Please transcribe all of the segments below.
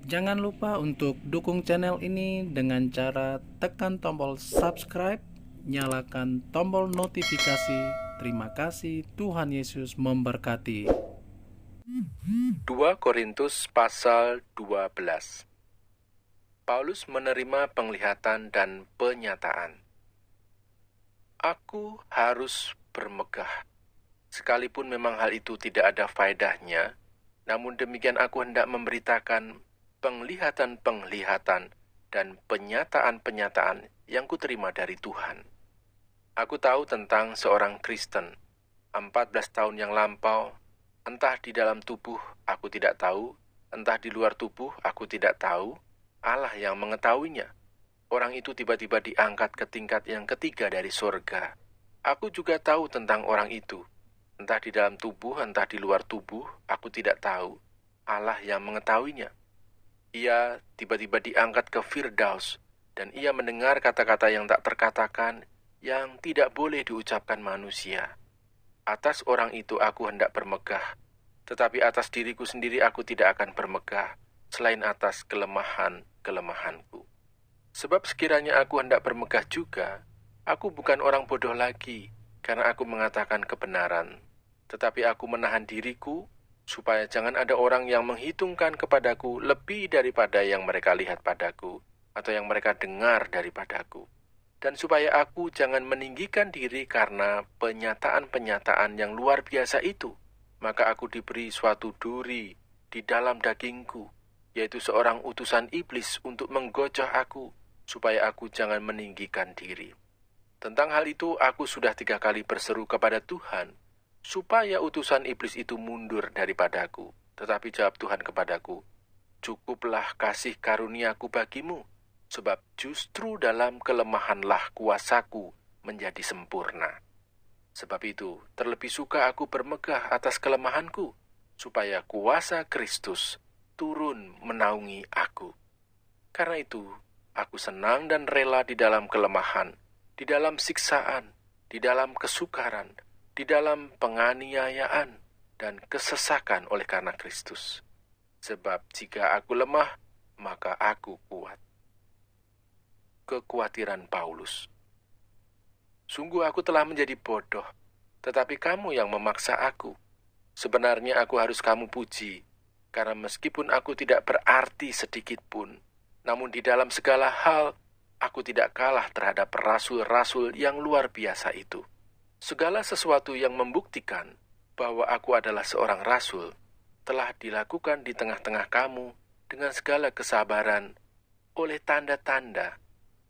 Jangan lupa untuk dukung channel ini dengan cara tekan tombol subscribe, nyalakan tombol notifikasi. Terima kasih, Tuhan Yesus memberkati. 2 Korintus pasal 12. Paulus menerima penglihatan dan penyataan. Aku harus bermegah. Sekalipun memang hal itu tidak ada faedahnya, namun demikian aku hendak memberitakan penglihatan-penglihatan dan penyataan-penyataan yang kuterima dari Tuhan. Aku tahu tentang seorang Kristen, 14 tahun yang lampau, entah di dalam tubuh aku tidak tahu, entah di luar tubuh aku tidak tahu, Allah yang mengetahuinya. Orang itu tiba-tiba diangkat ke tingkat yang ketiga dari surga. Aku juga tahu tentang orang itu. Entah di dalam tubuh, entah di luar tubuh, aku tidak tahu. Allah yang mengetahuinya. Ia tiba-tiba diangkat ke Firdaus, dan ia mendengar kata-kata yang tak terkatakan, yang tidak boleh diucapkan manusia. Atas orang itu aku hendak bermegah, tetapi atas diriku sendiri aku tidak akan bermegah, selain atas kelemahan-kelemahanku. Sebab sekiranya aku hendak bermegah juga, aku bukan orang bodoh lagi, karena aku mengatakan kebenaran. Tetapi aku menahan diriku, supaya jangan ada orang yang menghitungkan kepadaku lebih daripada yang mereka lihat padaku, atau yang mereka dengar daripadaku. Dan supaya aku jangan meninggikan diri karena penyataan-penyataan yang luar biasa itu, maka aku diberi suatu duri di dalam dagingku, yaitu seorang utusan iblis untuk menggocoh aku, supaya aku jangan meninggikan diri. Tentang hal itu aku sudah 3 kali berseru kepada Tuhan, supaya utusan iblis itu mundur daripadaku. Tetapi jawab Tuhan kepadaku, cukuplah kasih karuniaku bagimu, sebab justru dalam kelemahanlah kuasaku menjadi sempurna. Sebab itu, terlebih suka aku bermegah atas kelemahanku, supaya kuasa Kristus turun menaungi aku. Karena itu, aku senang dan rela di dalam kelemahan, di dalam siksaan, di dalam kesukaran, di dalam penganiayaan, dan kesesakan oleh karena Kristus. Sebab jika aku lemah, maka aku kuat. Kekhawatiran Paulus. Sungguh aku telah menjadi bodoh, tetapi kamu yang memaksa aku. Sebenarnya aku harus kamu puji, karena meskipun aku tidak berarti sedikit pun, namun di dalam segala hal, aku tidak kalah terhadap rasul-rasul yang luar biasa itu. Segala sesuatu yang membuktikan bahwa aku adalah seorang rasul, telah dilakukan di tengah-tengah kamu dengan segala kesabaran, oleh tanda-tanda,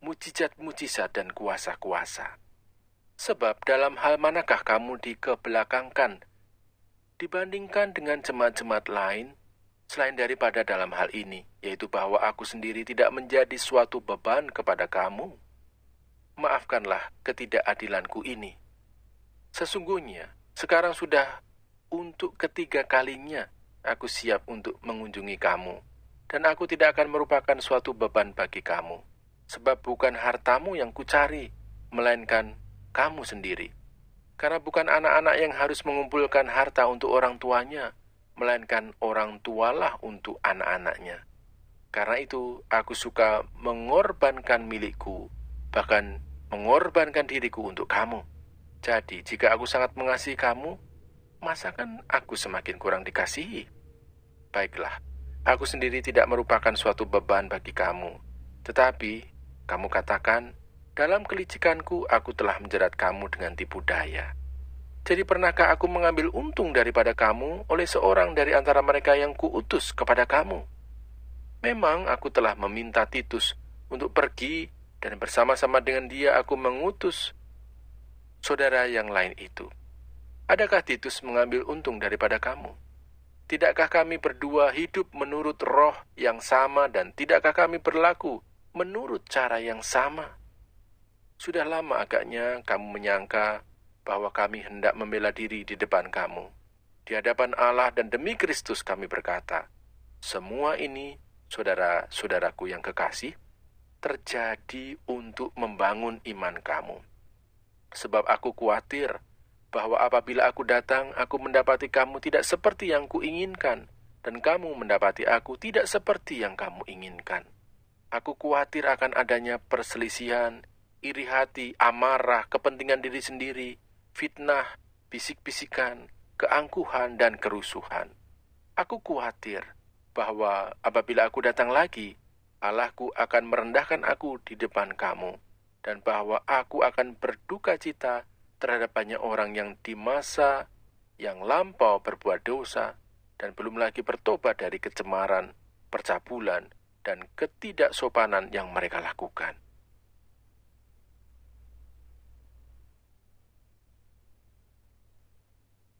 mujizat-mujizat dan kuasa-kuasa. Sebab dalam hal manakah kamu dikebelakangkan dibandingkan dengan jemaat-jemaat lain, selain daripada dalam hal ini, yaitu bahwa aku sendiri tidak menjadi suatu beban kepada kamu? Maafkanlah ketidakadilanku ini. Sesungguhnya, sekarang sudah untuk ketiga kalinya aku siap untuk mengunjungi kamu, dan aku tidak akan merupakan suatu beban bagi kamu, sebab bukan hartamu yang kucari, melainkan kamu sendiri. Karena bukan anak-anak yang harus mengumpulkan harta untuk orang tuanya, melainkan orang tualah untuk anak-anaknya. Karena itu, aku suka mengorbankan milikku, bahkan mengorbankan diriku untuk kamu. Jadi, jika aku sangat mengasihi kamu, masakan aku semakin kurang dikasihi? Baiklah, aku sendiri tidak merupakan suatu beban bagi kamu. Tetapi, kamu katakan, dalam kelicikanku aku telah menjerat kamu dengan tipu daya. Jadi pernahkah aku mengambil untung daripada kamu oleh seorang dari antara mereka yang kuutus kepada kamu? Memang aku telah meminta Titus untuk pergi, dan bersama-sama dengan dia aku mengutus saudara yang lain itu. Adakah Titus mengambil untung daripada kamu? Tidakkah kami berdua hidup menurut roh yang sama, dan tidakkah kami berlaku menurut cara yang sama? Sudah lama agaknya kamu menyangka bahwa kami hendak membela diri di depan kamu. Di hadapan Allah dan demi Kristus kami berkata, semua ini, saudara-saudaraku yang kekasih, terjadi untuk membangun iman kamu. Sebab aku khawatir bahwa apabila aku datang, aku mendapati kamu tidak seperti yang kuinginkan, dan kamu mendapati aku tidak seperti yang kamu inginkan. Aku khawatir akan adanya perselisihan, iri hati, amarah, kepentingan diri sendiri, fitnah, bisik-bisikan, keangkuhan, dan kerusuhan. Aku khawatir bahwa apabila aku datang lagi, Allahku akan merendahkan aku di depan kamu, dan bahwa aku akan berduka cita terhadap banyak orang yang di masa yang lampau berbuat dosa, dan belum lagi bertobat dari kecemaran, percabulan, dan ketidaksopanan yang mereka lakukan.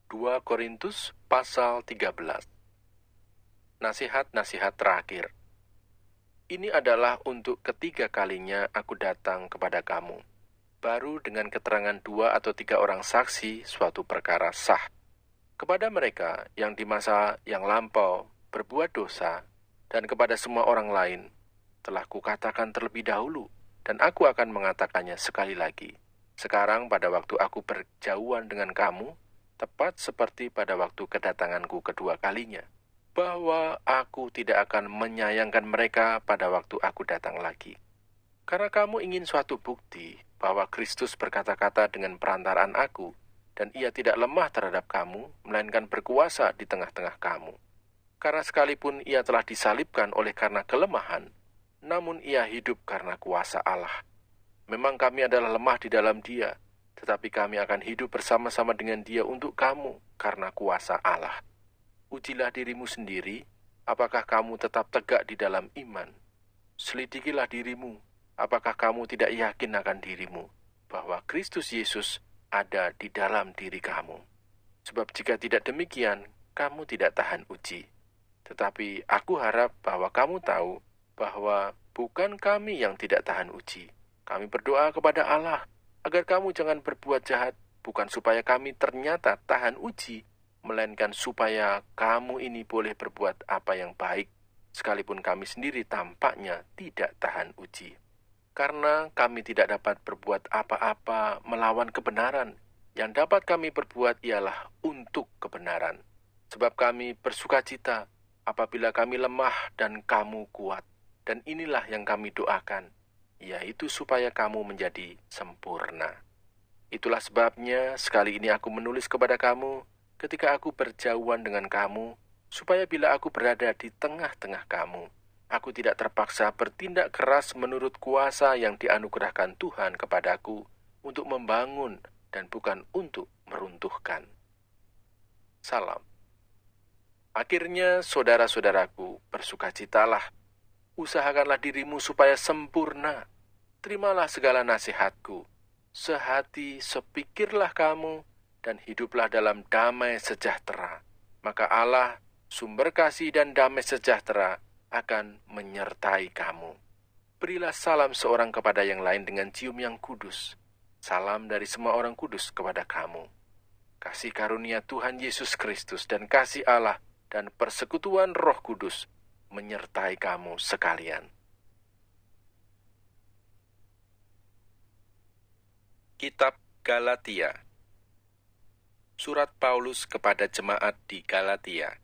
Dua Korintus pasal 13. Nasihat-nasihat terakhir. Ini adalah untuk ketiga kalinya aku datang kepada kamu. Baru dengan keterangan 2 atau 3 orang saksi suatu perkara sah. Kepada mereka yang di masa yang lampau berbuat dosa, dan kepada semua orang lain, telah kukatakan terlebih dahulu, dan aku akan mengatakannya sekali lagi. Sekarang pada waktu aku berjauhan dengan kamu, tepat seperti pada waktu kedatanganku kedua kalinya, bahwa aku tidak akan menyayangkan mereka pada waktu aku datang lagi. Karena kamu ingin suatu bukti bahwa Kristus berkata-kata dengan perantaraan aku, dan ia tidak lemah terhadap kamu, melainkan berkuasa di tengah-tengah kamu. Karena sekalipun ia telah disalibkan oleh karena kelemahan, namun ia hidup karena kuasa Allah. Memang kami adalah lemah di dalam dia, tetapi kami akan hidup bersama-sama dengan dia untuk kamu karena kuasa Allah. Ujilah dirimu sendiri, apakah kamu tetap tegak di dalam iman. Selidikilah dirimu, apakah kamu tidak yakin akan dirimu, bahwa Kristus Yesus ada di dalam diri kamu. Sebab jika tidak demikian, kamu tidak tahan uji. Tetapi aku harap bahwa kamu tahu bahwa bukan kami yang tidak tahan uji. Kami berdoa kepada Allah, agar kamu jangan berbuat jahat, bukan supaya kami ternyata tahan uji, melainkan supaya kamu ini boleh berbuat apa yang baik, sekalipun kami sendiri tampaknya tidak tahan uji. Karena kami tidak dapat berbuat apa-apa melawan kebenaran, yang dapat kami perbuat ialah untuk kebenaran. Sebab kami bersukacita apabila kami lemah dan kamu kuat, dan inilah yang kami doakan, yaitu supaya kamu menjadi sempurna. Itulah sebabnya sekali ini aku menulis kepada kamu, ketika aku berjauhan dengan kamu, supaya bila aku berada di tengah-tengah kamu, aku tidak terpaksa bertindak keras menurut kuasa yang dianugerahkan Tuhan kepadaku untuk membangun dan bukan untuk meruntuhkan. Salam. Akhirnya, saudara-saudaraku, bersukacitalah. Usahakanlah dirimu supaya sempurna. Terimalah segala nasihatku. Sehati, sepikirlah kamu, dan hiduplah dalam damai sejahtera. Maka Allah, sumber kasih dan damai sejahtera, akan menyertai kamu. Berilah salam seorang kepada yang lain dengan cium yang kudus. Salam dari semua orang kudus kepada kamu. Kasih karunia Tuhan Yesus Kristus dan kasih Allah dan persekutuan Roh Kudus menyertai kamu sekalian. Kitab Galatia. Surat Paulus kepada jemaat di Galatia.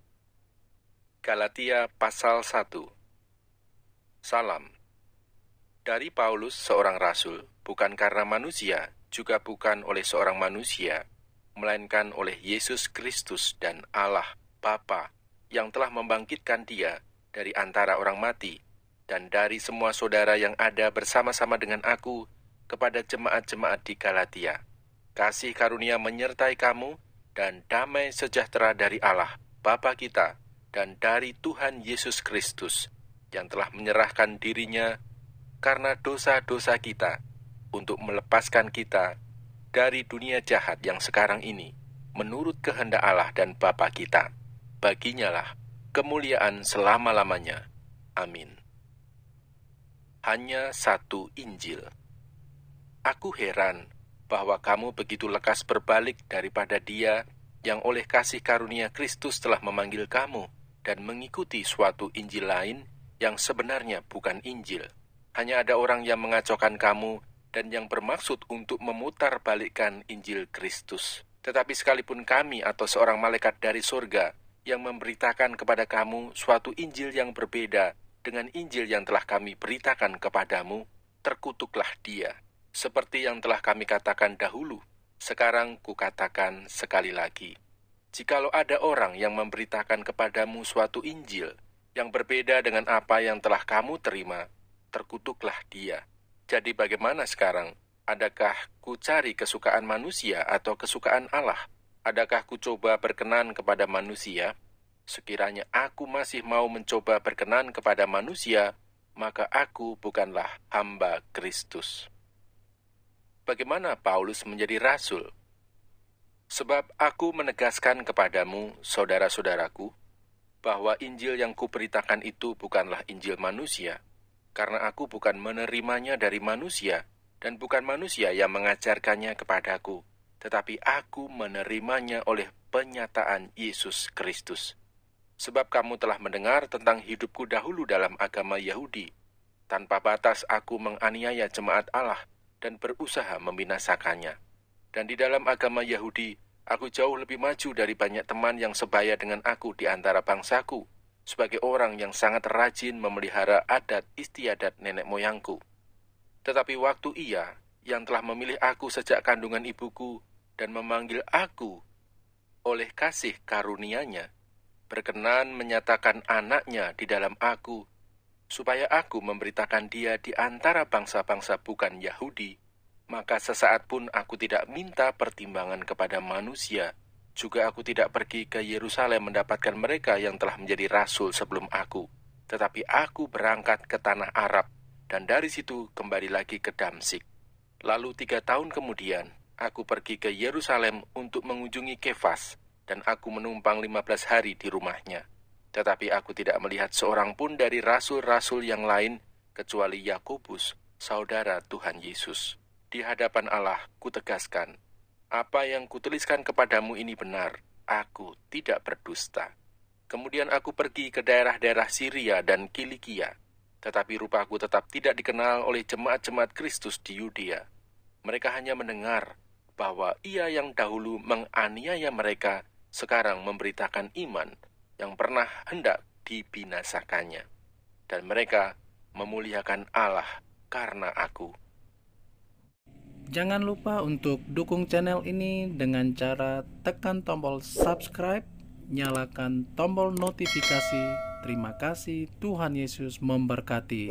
Galatia pasal 1. Salam. Dari Paulus seorang rasul, bukan karena manusia, juga bukan oleh seorang manusia, melainkan oleh Yesus Kristus dan Allah Bapa yang telah membangkitkan dia dari antara orang mati, dan dari semua saudara yang ada bersama-sama dengan aku kepada jemaat-jemaat di Galatia. Kasih karunia menyertai kamu, dan damai sejahtera dari Allah, Bapa kita, dan dari Tuhan Yesus Kristus, yang telah menyerahkan dirinya karena dosa-dosa kita, untuk melepaskan kita dari dunia jahat yang sekarang ini, menurut kehendak Allah dan Bapa kita. Baginyalah kemuliaan selama-lamanya. Amin. Hanya satu Injil. Aku heran bahwa kamu begitu lekas berbalik daripada Dia yang oleh kasih karunia Kristus telah memanggil kamu dan mengikuti suatu Injil lain yang sebenarnya bukan Injil. Hanya ada orang yang mengacaukan kamu dan yang bermaksud untuk memutarbalikkan Injil Kristus. Tetapi sekalipun kami atau seorang malaikat dari surga yang memberitakan kepada kamu suatu Injil yang berbeda dengan Injil yang telah kami beritakan kepadamu, terkutuklah dia. Seperti yang telah kami katakan dahulu, sekarang kukatakan sekali lagi. Jikalau ada orang yang memberitakan kepadamu suatu Injil yang berbeda dengan apa yang telah kamu terima, terkutuklah dia. Jadi bagaimana sekarang? Adakah ku cari kesukaan manusia atau kesukaan Allah? Adakah ku coba berkenan kepada manusia? Sekiranya aku masih mau mencoba berkenan kepada manusia, maka aku bukanlah hamba Kristus. Bagaimana Paulus menjadi rasul? Sebab aku menegaskan kepadamu, saudara-saudaraku, bahwa Injil yang kuberitakan itu bukanlah Injil manusia, karena aku bukan menerimanya dari manusia, dan bukan manusia yang mengajarkannya kepadaku, tetapi aku menerimanya oleh penyataan Yesus Kristus. Sebab kamu telah mendengar tentang hidupku dahulu dalam agama Yahudi. Tanpa batas aku menganiaya jemaat Allah dan berusaha membinasakannya. Dan di dalam agama Yahudi, aku jauh lebih maju dari banyak teman yang sebaya dengan aku di antara bangsaku, sebagai orang yang sangat rajin memelihara adat istiadat nenek moyangku. Tetapi waktu Ia, yang telah memilih aku sejak kandungan ibuku, dan memanggil aku oleh kasih karunia-Nya, berkenan menyatakan anaknya di dalam aku, supaya aku memberitakan dia di antara bangsa-bangsa bukan Yahudi, maka sesaat pun aku tidak minta pertimbangan kepada manusia, juga aku tidak pergi ke Yerusalem mendapatkan mereka yang telah menjadi rasul sebelum aku, tetapi aku berangkat ke tanah Arab, dan dari situ kembali lagi ke Damsyik. Lalu 3 tahun kemudian, aku pergi ke Yerusalem untuk mengunjungi Kefas, dan aku menumpang 15 hari di rumahnya. Tetapi aku tidak melihat seorang pun dari rasul-rasul yang lain, kecuali Yakobus, saudara Tuhan Yesus. Di hadapan Allah, kutegaskan, apa yang kutuliskan kepadamu ini benar, aku tidak berdusta. Kemudian aku pergi ke daerah-daerah Syria dan Kilikia, tetapi rupaku tetap tidak dikenal oleh jemaat-jemaat Kristus di Yudea. Mereka hanya mendengar bahwa Ia yang dahulu menganiaya mereka, sekarang memberitakan iman yang pernah hendak dibinasakannya. Dan mereka memuliakan Allah karena aku. Jangan lupa untuk dukung channel ini dengan cara tekan tombol subscribe, nyalakan tombol notifikasi. Terima kasih, Tuhan Yesus memberkati.